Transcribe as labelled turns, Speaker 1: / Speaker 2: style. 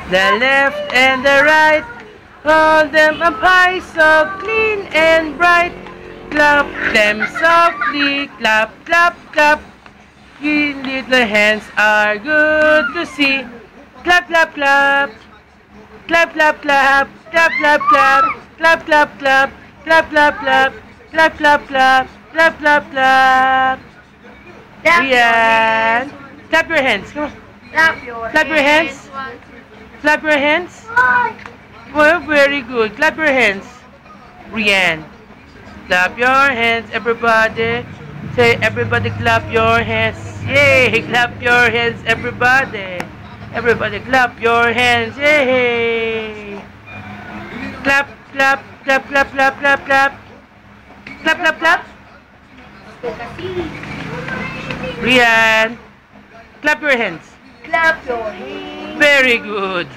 Speaker 1: The left and the right, hold them up high, so clean and bright. Clap them softly, clap, clap, clap. Your little hands are good to see. Clap, clap, clap. Clap, clap, clap. Clap, clap, clap. Clap, clap, clap. Clap, clap, clap. Clap, clap, clap. Clap, clap, clap. Rian. Clap your hands. Come on. Clap your hands. Clap your hands. Well, very good. Clap your hands. Rian. Clap your hands, everybody. Say, everybody clap your hands. Yay! Clap your hands, everybody. Everybody clap your hands. Yay! Clap, clap, clap, clap, clap, clap, clap. Clap, clap, clap. Rian. Clap your hands.
Speaker 2: Clap your hands.
Speaker 1: Very good.